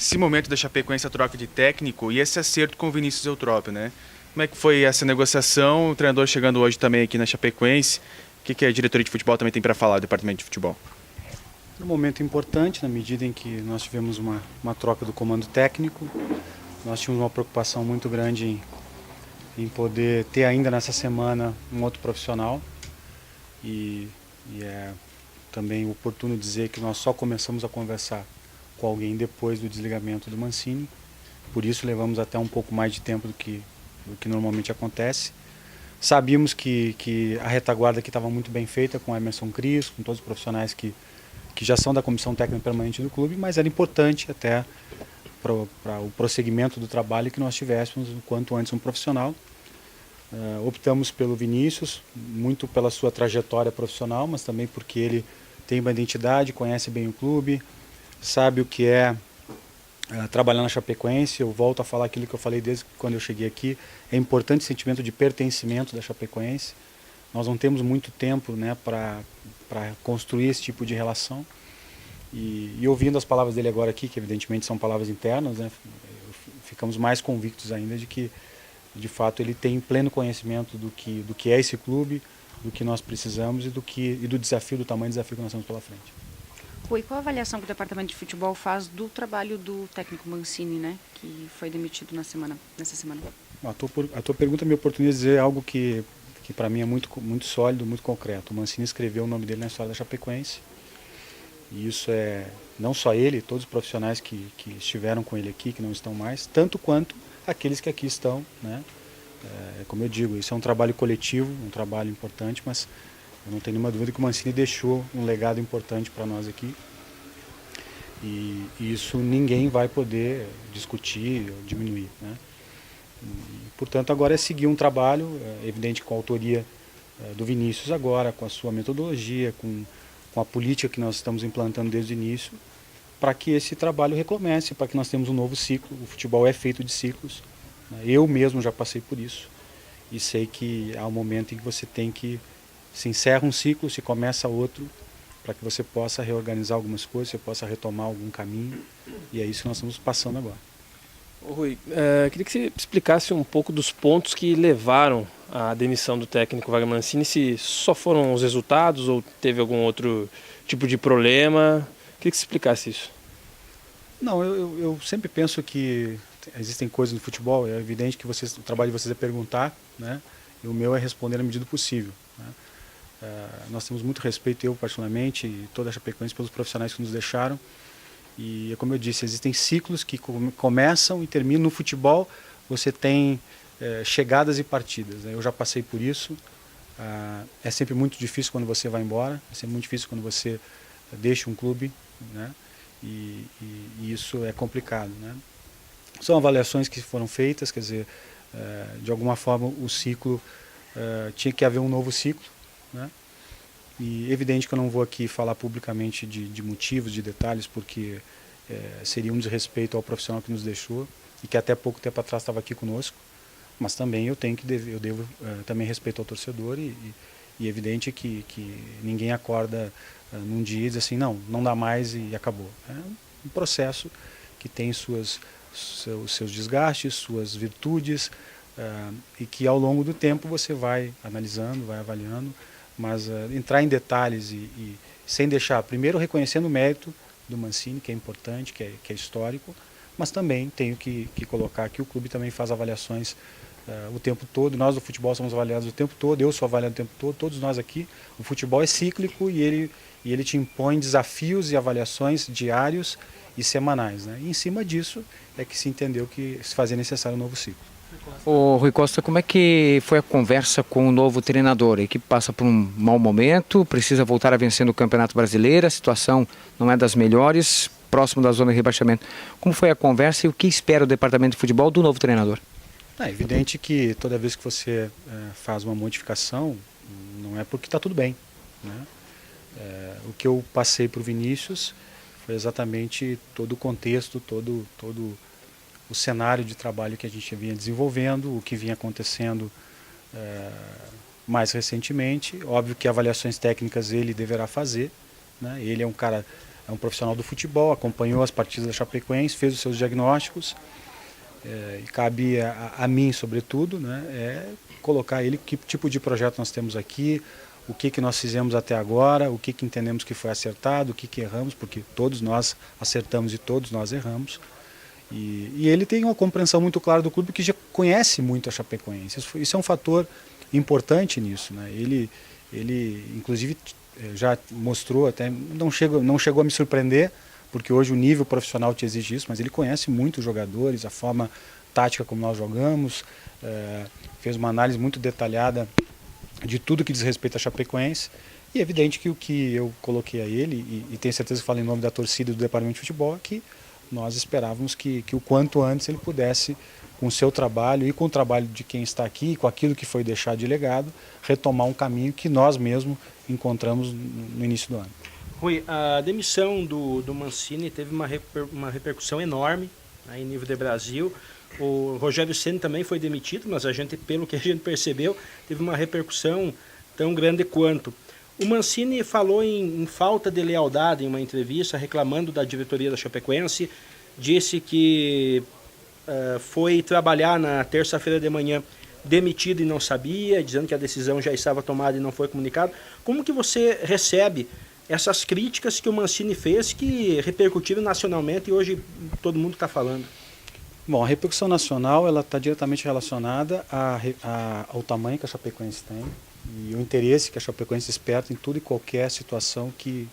esse momento da Chapecoense, a troca de técnico e esse acerto com o Vinícius Eutrópio, né? Como é que foi essa negociação? O treinador chegando hoje também aqui na Chapecoense. O que a diretoria de futebol também tem para falar, do departamento de futebol? Um momento importante, na medida em que nós tivemos uma troca do comando técnico. Nós tínhamos uma preocupação muito grande em poder ter ainda nessa semana um outro profissional. E é também oportuno dizer que nós só começamos a conversar com alguém depois do desligamento do Mancini. Por isso levamos até um pouco mais de tempo do que normalmente acontece. Sabíamos que a retaguarda aqui estava muito bem feita com o Emerson Cris, com todos os profissionais que já são da Comissão Técnica Permanente do clube, mas era importante até para o prosseguimento do trabalho que nós tivéssemos o quanto antes um profissional. Optamos pelo Vinícius, muito pela sua trajetória profissional, mas também porque ele tem uma identidade, conhece bem o clube, sabe o que é trabalhar na Chapecoense. Eu volto a falar aquilo que eu falei desde quando eu cheguei aqui. É importante o sentimento de pertencimento da Chapecoense. Nós não temos muito tempo, né, para construir esse tipo de relação. E ouvindo as palavras dele agora aqui, que evidentemente são palavras internas, né, ficamos mais convictos ainda de que, de fato, ele tem pleno conhecimento do que é esse clube, do que nós precisamos e do desafio, do tamanho do desafio que nós temos pela frente. Rui, qual a avaliação que o departamento de futebol faz do trabalho do técnico Mancini, né, que foi demitido nessa semana? A tua pergunta me oportuniza dizer algo que para mim é muito sólido, muito concreto. O Mancini escreveu o nome dele na história da Chapecoense. E isso é não só ele, todos os profissionais que estiveram com ele aqui, que não estão mais, tanto quanto aqueles que aqui estão, né? Como eu digo, isso é um trabalho coletivo, um trabalho importante, mas eu não tenho nenhuma dúvida que o Mancini deixou um legado importante para nós aqui. E isso ninguém vai poder discutir ou diminuir, né? E, portanto, agora é seguir um trabalho, evidente, com a autoria do Vinícius agora, com a sua metodologia, com a política que nós estamos implantando desde o início, para que esse trabalho recomece, para que nós tenhamos um novo ciclo. O futebol é feito de ciclos, né? Eu mesmo já passei por isso e sei que há um momento em que você tem que se encerra um ciclo, se começa outro, para que você possa reorganizar algumas coisas, você possa retomar algum caminho, e é isso que nós estamos passando agora. Ô Rui, queria que você explicasse um pouco dos pontos que levaram à demissão do técnico Wagner Mancini, se só foram os resultados ou teve algum outro tipo de problema. Queria que você explicasse isso. Não, eu sempre penso que existem coisas no futebol, é evidente que o trabalho de vocês é perguntar, né? E o meu é responder na medida do possível, né? Nós temos muito respeito, eu particularmente, e toda a Chapecoense, pelos profissionais que nos deixaram. E, como eu disse, existem ciclos que começam e terminam. No futebol, você tem chegadas e partidas, né? Eu já passei por isso. É sempre muito difícil quando você vai embora, é sempre muito difícil quando você deixa um clube, né? E isso é complicado, né? São avaliações que foram feitas, quer dizer, de alguma forma o ciclo, tinha que haver um novo ciclo, né? E evidente que eu não vou aqui falar publicamente de motivos, de detalhes, porque seria um desrespeito ao profissional que nos deixou e que até pouco tempo atrás estava aqui conosco, mas também eu devo também respeito ao torcedor e evidente que ninguém acorda num dia e diz assim, não dá mais e acabou. É um processo que tem seus desgastes, suas virtudes, e que ao longo do tempo você vai analisando, vai avaliando, mas entrar em detalhes e sem deixar, primeiro reconhecendo o mérito do Mancini, que é importante, que é histórico, mas também tenho que colocar que o clube também faz avaliações o tempo todo. Nós do futebol somos avaliados o tempo todo, eu sou avaliado o tempo todo, todos nós aqui. O futebol é cíclico e ele te impõe desafios e avaliações diários e semanais, né? E em cima disso é que se entendeu que se fazia necessário um novo ciclo. Ô Rui Costa, como é que foi a conversa com o novo treinador? A equipe passa por um mau momento, precisa voltar a vencer no Campeonato Brasileiro, a situação não é das melhores, próximo da zona de rebaixamento. Como foi a conversa e o que espera o departamento de futebol do novo treinador? É evidente que toda vez que você faz uma modificação, não é porque está tudo bem, né? O que eu passei para o Vinícius foi exatamente todo o contexto, todo o cenário de trabalho que a gente vinha desenvolvendo, o que vinha acontecendo mais recentemente. Óbvio que avaliações técnicas ele deverá fazer, né? Ele é um cara é um profissional do futebol, acompanhou as partidas da Chapecoense, fez os seus diagnósticos, e cabe a mim, sobretudo, né, colocar ele que tipo de projeto nós temos aqui, o que nós fizemos até agora, o que entendemos que foi acertado, o que erramos, porque todos nós acertamos e todos nós erramos. E ele tem uma compreensão muito clara do clube, que já conhece muito a Chapecoense. Isso é um fator importante nisso, né? Ele inclusive já mostrou, até não chegou a me surpreender, porque hoje o nível profissional te exige isso, mas ele conhece muito os jogadores, a forma tática como nós jogamos, fez uma análise muito detalhada de tudo que diz respeito à Chapecoense. E é evidente que o que eu coloquei a ele, e tenho certeza que falo em nome da torcida e do departamento de futebol, é que nós esperávamos que o quanto antes ele pudesse, com o seu trabalho e com o trabalho de quem está aqui, com aquilo que foi deixado de legado, retomar um caminho que nós mesmos encontramos no início do ano. Rui, a demissão do Mancini teve uma repercussão enorme, né, em nível de Brasil. O Rogério Ceni também foi demitido, mas pelo que a gente percebeu, teve uma repercussão tão grande quanto. O Mancini falou em falta de lealdade em uma entrevista, reclamando da diretoria da Chapecoense, disse que foi trabalhar na terça-feira de manhã demitido e não sabia, dizendo que a decisão já estava tomada e não foi comunicado. Como que você recebe essas críticas que o Mancini fez, que repercutiram nacionalmente e hoje todo mundo está falando? Bom, a repercussão nacional ela está diretamente relacionada ao tamanho que a Chapecoense tem e o interesse que a Chapecoense desperta em tudo e qualquer situação que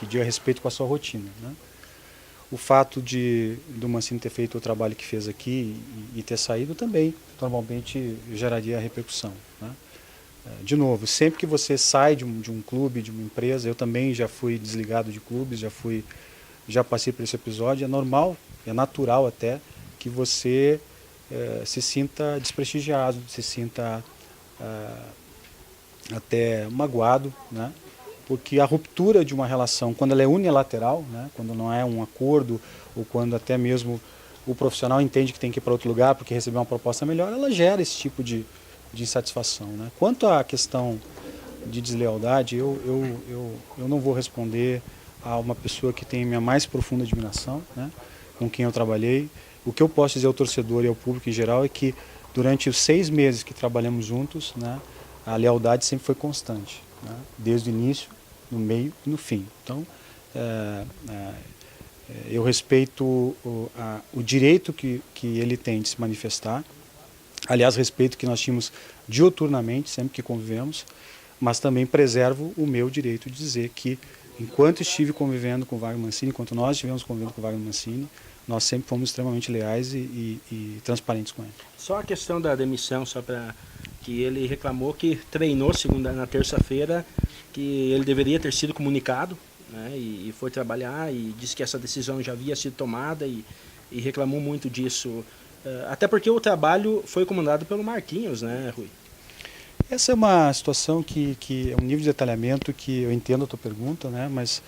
diga respeito com a sua rotina, né? O fato do Mancini ter feito o trabalho que fez aqui e ter saído também, normalmente geraria repercussão, né? De novo, sempre que você sai de um clube, de uma empresa, eu também já fui desligado de clubes, já passei por esse episódio, é normal, é natural até, que você se sinta desprestigiado, se sinta até magoado, né? Porque a ruptura de uma relação, quando ela é unilateral, né? Quando não é um acordo, ou quando até mesmo o profissional entende que tem que ir para outro lugar porque recebeu uma proposta melhor, ela gera esse tipo de insatisfação, né? Quanto à questão de deslealdade, eu não vou responder a uma pessoa que tem minha mais profunda admiração, né? Com quem eu trabalhei. O que eu posso dizer ao torcedor e ao público em geral é que durante os 6 meses que trabalhamos juntos, né, a lealdade sempre foi constante, né? Desde o início, no meio e no fim. Então, eu respeito o direito que ele tem de se manifestar. Aliás, respeito que nós tínhamos diuturnamente, sempre que convivemos, mas também preservo o meu direito de dizer que, enquanto estive convivendo com o Wagner Mancini, enquanto nós estivemos convivendo com o Wagner Mancini, nós sempre fomos extremamente leais e transparentes com ele. Só a questão da demissão, só para que ele reclamou que treinou na terça-feira, que ele deveria ter sido comunicado, né, e foi trabalhar e disse que essa decisão já havia sido tomada e reclamou muito disso. Até porque o trabalho foi comandado pelo Marquinhos, né, Rui? Essa é uma situação que é um nível de detalhamento que eu entendo a tua pergunta, né, mas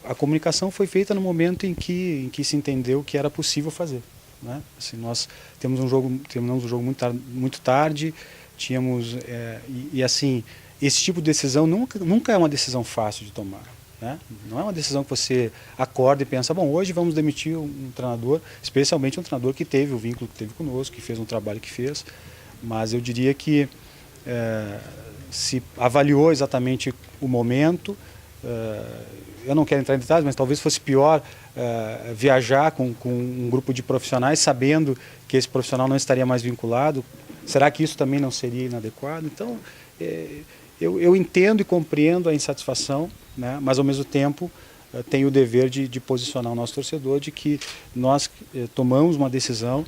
a comunicação foi feita no momento em que se entendeu que era possível fazer, né? Assim, nós terminamos o jogo muito tarde, tínhamos assim, esse tipo de decisão nunca é uma decisão fácil de tomar, né? Não é uma decisão que você acorda e pensa, bom, hoje vamos demitir um treinador, especialmente um treinador que teve o vínculo que teve conosco, que fez um trabalho que fez, mas eu diria que se avaliou exatamente o momento. Eu não quero entrar em detalhes, mas talvez fosse pior viajar com um grupo de profissionais sabendo que esse profissional não estaria mais vinculado. Será que isso também não seria inadequado? Então, eu entendo e compreendo a insatisfação, né, mas ao mesmo tempo tenho o dever de posicionar o nosso torcedor de que nós tomamos uma decisão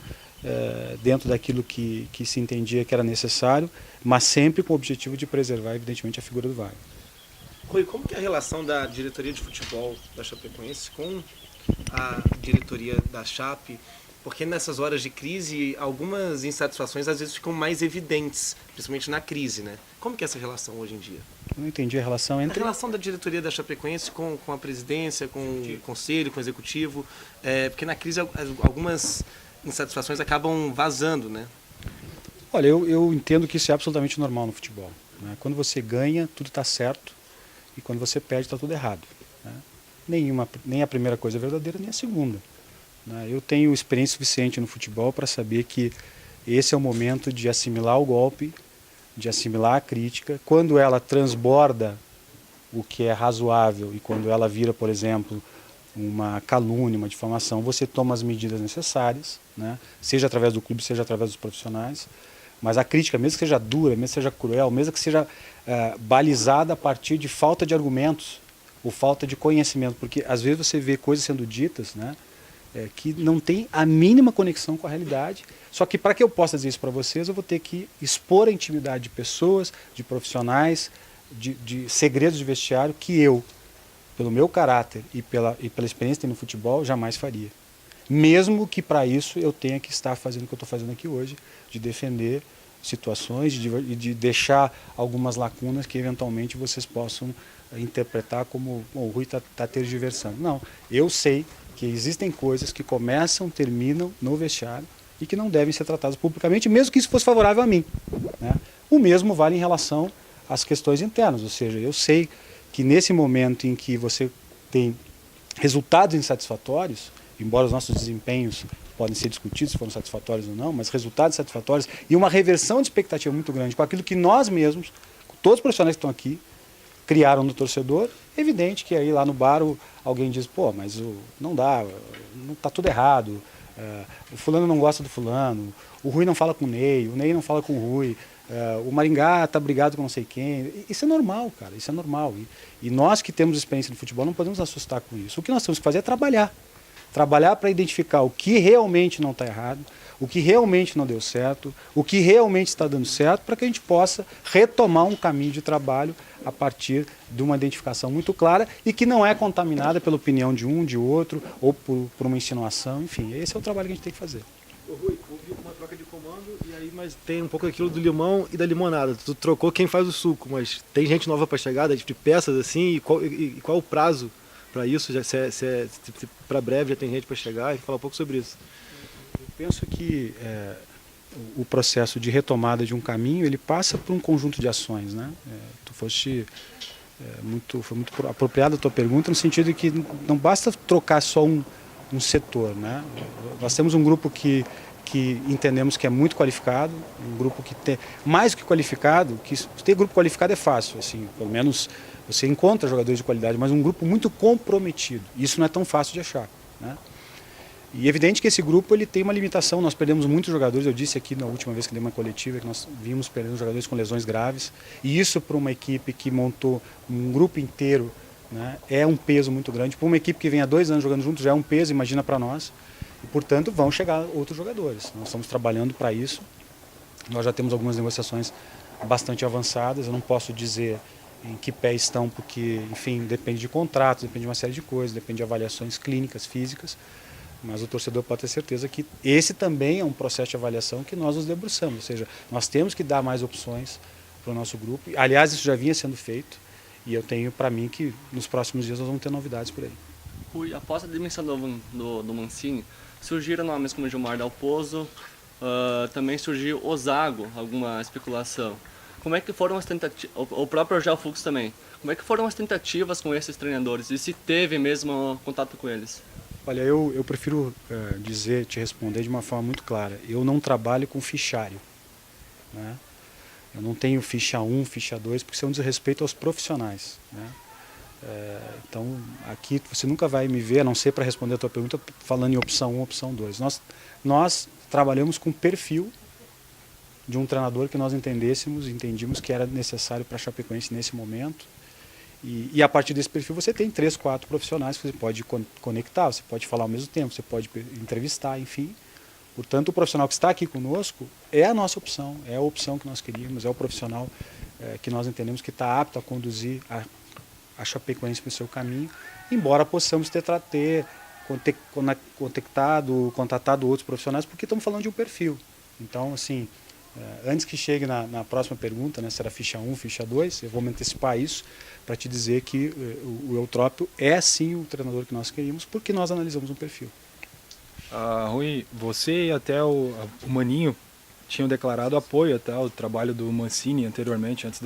dentro daquilo que se entendia que era necessário, mas sempre com o objetivo de preservar, evidentemente, a figura do Wagner. Rui, como que é a relação da diretoria de futebol da Chapecoense com a diretoria da Chape? Porque nessas horas de crise, algumas insatisfações às vezes ficam mais evidentes, principalmente na crise, né? Como que é essa relação hoje em dia? Não entendi a relação entre... A relação da diretoria da Chapecoense com a presidência, com o conselho, com o executivo, porque na crise algumas insatisfações acabam vazando, né? Olha, eu entendo que isso é absolutamente normal no futebol, né? Quando você ganha, tudo está certo, e quando você perde, está tudo errado, né? nem a primeira coisa é verdadeira, nem a segunda. Né? Eu tenho experiência suficiente no futebol para saber que esse é o momento de assimilar o golpe, de assimilar a crítica. Quando ela transborda o que é razoável e quando ela vira, por exemplo, uma calúnia, uma difamação, você toma as medidas necessárias, né? Seja através do clube, seja através dos profissionais. Mas a crítica, mesmo que seja dura, mesmo que seja cruel, mesmo que seja balizada a partir de falta de argumentos ou falta de conhecimento, porque às vezes você vê coisas sendo ditas, né, que não tem a mínima conexão com a realidade. Só que para que eu possa dizer isso para vocês, eu vou ter que expor a intimidade de pessoas, de profissionais, de segredos de vestiário que eu, pelo meu caráter e pela experiência que tenho no futebol, jamais faria. Mesmo que para isso eu tenha que estar fazendo o que eu estou fazendo aqui hoje, de defender situações e de deixar algumas lacunas que eventualmente vocês possam interpretar como o Rui está tergiversando. Não, eu sei que existem coisas que começam, terminam no vestiário e que não devem ser tratadas publicamente, mesmo que isso fosse favorável a mim. Né? O mesmo vale em relação às questões internas, ou seja, eu sei que nesse momento em que você tem resultados insatisfatórios, embora os nossos desempenhos podem ser discutidos se foram satisfatórios ou não, mas resultados satisfatórios e uma reversão de expectativa muito grande com aquilo que nós mesmos, todos os profissionais que estão aqui, criaram no torcedor. É evidente que aí lá no bar alguém diz, pô, mas não dá, não está tudo errado, o fulano não gosta do fulano, o Rui não fala com o Ney não fala com o Rui, o Maringá está brigado com não sei quem. Isso é normal, cara, isso é normal. E nós que temos experiência no futebol não podemos assustar com isso. O que nós temos que fazer é trabalhar para identificar o que realmente não está errado, o que realmente não deu certo, o que realmente está dando certo, para que a gente possa retomar um caminho de trabalho a partir de uma identificação muito clara e que não é contaminada pela opinião de um, de outro, ou por uma insinuação, enfim, esse é o trabalho que a gente tem que fazer. Ô Rui, houve uma troca de comando e aí, mas tem um pouco daquilo do limão e da limonada. Tu trocou quem faz o suco, mas tem gente nova para chegar, de peças assim, e qual o prazo para isso? Se para breve já tem gente para chegar, e falar um pouco sobre isso. Eu penso que o processo de retomada de um caminho, ele passa por um conjunto de ações, né? Foi muito apropriada a tua pergunta, no sentido de que não basta trocar só um setor, né? Nós temos um grupo que entendemos que é muito qualificado, um grupo que tem mais que qualificado, que ter grupo qualificado é fácil, assim, pelo menos você encontra jogadores de qualidade, mas um grupo muito comprometido. Isso não é tão fácil de achar, né? E é evidente que esse grupo ele tem uma limitação. Nós perdemos muitos jogadores. Eu disse aqui na última vez que dei uma coletiva que nós vimos perdendo jogadores com lesões graves. E isso para uma equipe que montou um grupo inteiro, né, é um peso muito grande. Para uma equipe que vem há 2 anos jogando juntos já é um peso, imagina para nós. E, portanto, vão chegar outros jogadores. Nós estamos trabalhando para isso. Nós já temos algumas negociações bastante avançadas. Eu não posso dizer em que pé estão, porque, enfim, depende de contratos, depende de uma série de coisas, depende de avaliações clínicas, físicas. Mas o torcedor pode ter certeza que esse também é um processo de avaliação que nós nos debruçamos. Ou seja, nós temos que dar mais opções para o nosso grupo. Aliás, isso já vinha sendo feito. E eu tenho para mim que nos próximos dias nós vamos ter novidades por aí. Rui, após a demissão do Mancini, surgiram nomes como Gilmar Dalpozo, também surgiu o Zago, alguma especulação. Como é que foram as tentativas, o próprio Argel Fux também, como é que foram as tentativas com esses treinadores e se teve mesmo contato com eles? Olha, eu prefiro te responder de uma forma muito clara. Eu não trabalho com fichário, né? Eu não tenho ficha 1, ficha 2, porque isso é um desrespeito aos profissionais, né? Então, aqui você nunca vai me ver, a não ser para responder a tua pergunta, falando em opção 1, opção 2. Nós trabalhamos com perfil de um treinador que nós entendimos que era necessário para a Chapecoense nesse momento. E a partir desse perfil você tem 3, 4 profissionais que você pode conectar, você pode falar ao mesmo tempo, você pode entrevistar, enfim. Portanto, o profissional que está aqui conosco é a nossa opção, é a opção que nós queríamos, é o profissional que nós entendemos que está apto a conduzir a Chapecoense para o seu caminho, embora possamos ter contatado outros profissionais, porque estamos falando de um perfil. Então, assim, antes que chegue na próxima pergunta, né, será ficha 1, ficha 2, eu vou me antecipar isso para te dizer que o Eutrópio é sim o treinador que nós queríamos, porque nós analisamos um perfil. Rui, você e até o Maninho tinham declarado apoio até ao trabalho do Mancini anteriormente, antes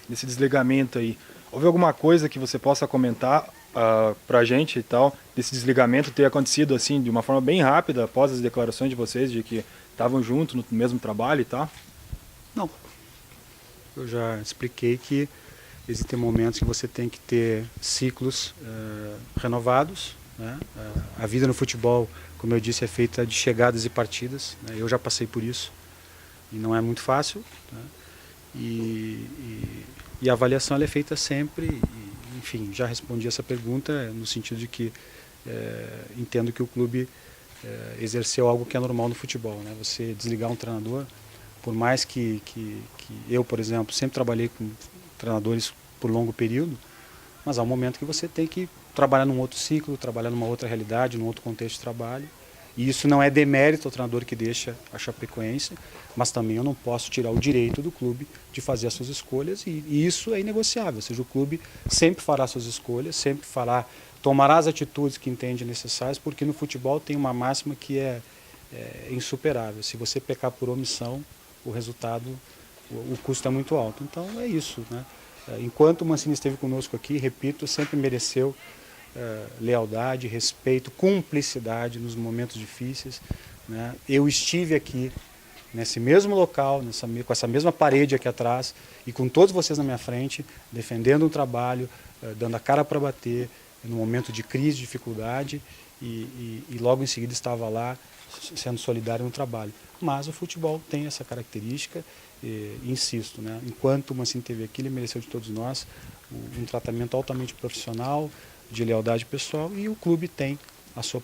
desse desligamento aí. Houve alguma coisa que você possa comentar para a gente e tal, desse desligamento ter acontecido assim de uma forma bem rápida após as declarações de vocês de que estavam juntos no mesmo trabalho e tal? Não. Eu já expliquei que existem momentos que você tem que ter ciclos renovados, né? A vida no futebol, como eu disse, é feita de chegadas e partidas, né? Eu já passei por isso e não é muito fácil, né? E a avaliação ela é feita sempre, e, enfim, já respondi essa pergunta no sentido de que entendo que o clube exerceu algo que é normal no futebol, né? Você desligar um treinador, por mais que eu, por exemplo, sempre trabalhei com treinadores por longo período, mas há um momento que você tem que trabalhar num outro ciclo, trabalhar numa outra realidade, num outro contexto de trabalho. E isso não é demérito ao treinador que deixa a Chapecoense, mas também eu não posso tirar o direito do clube de fazer as suas escolhas, e isso é inegociável. Ou seja, o clube sempre fará suas escolhas, sempre tomará as atitudes que entende necessárias, porque no futebol tem uma máxima que é insuperável. Se você pecar por omissão, o resultado, o custo é muito alto. Então é isso, né? Enquanto o Mancini esteve conosco aqui, repito, sempre mereceu lealdade, respeito, cumplicidade nos momentos difíceis, né? Eu estive aqui nesse mesmo local, com essa mesma parede aqui atrás e com todos vocês na minha frente, defendendo um trabalho, dando a cara para bater no momento de crise, dificuldade, e logo em seguida estava lá sendo solidário no trabalho. Mas o futebol tem essa característica, insisto, né? Enquanto o Mancini esteve aqui, ele mereceu de todos nós um tratamento altamente profissional, de lealdade pessoal, e o clube tem as suas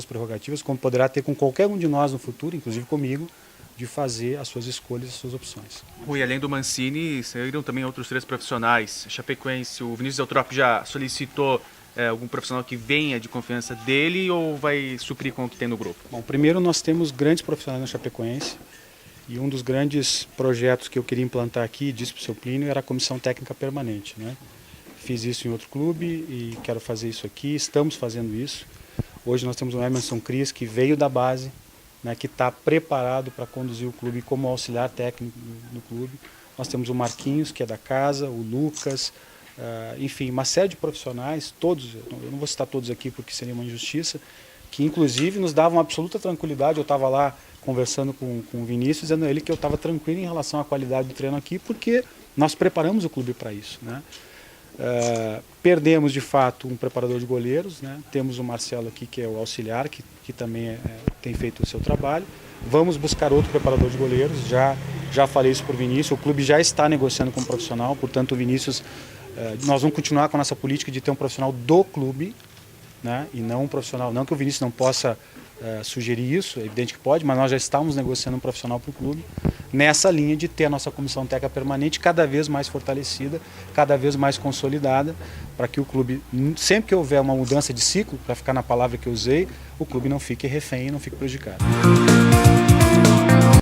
prerrogativas, como poderá ter com qualquer um de nós no futuro, inclusive comigo, de fazer as suas escolhas, as suas opções. Rui, além do Mancini, saíram também outros 3 profissionais. Chapecoense, o Vinícius Eutrópio já solicitou algum profissional que venha de confiança dele ou vai suprir com o que tem no grupo? Bom, primeiro nós temos grandes profissionais na Chapecoense, e um dos grandes projetos que eu queria implantar aqui, disse para o seu Plínio, era a comissão técnica permanente, né? Fiz isso em outro clube e quero fazer isso aqui, estamos fazendo isso. Hoje nós temos o Emerson Cris, que veio da base, né, que está preparado para conduzir o clube como auxiliar técnico no clube. Nós temos o Marquinhos, que é da casa, o Lucas, enfim, uma série de profissionais, todos, eu não vou citar todos aqui porque seria uma injustiça, que inclusive nos davam absoluta tranquilidade. Eu estava lá conversando com o Vinícius, dizendo a ele que eu estava tranquilo em relação à qualidade do treino aqui, porque nós preparamos o clube para isso, né? Perdemos de fato um preparador de goleiros, né? Temos o Marcelo aqui, que é o auxiliar, que também tem feito o seu trabalho. Vamos buscar outro preparador de goleiros, já falei isso para o Vinícius, o clube já está negociando com um profissional, portanto o Vinícius, nós vamos continuar com a nossa política de ter um profissional do clube, né? E não um profissional, não que o Vinícius não possa sugerir isso, é evidente que pode, mas nós já estamos negociando um profissional para o clube, nessa linha de ter a nossa comissão técnica permanente cada vez mais fortalecida, cada vez mais consolidada, para que o clube, sempre que houver uma mudança de ciclo, para ficar na palavra que eu usei, o clube não fique refém e não fique prejudicado.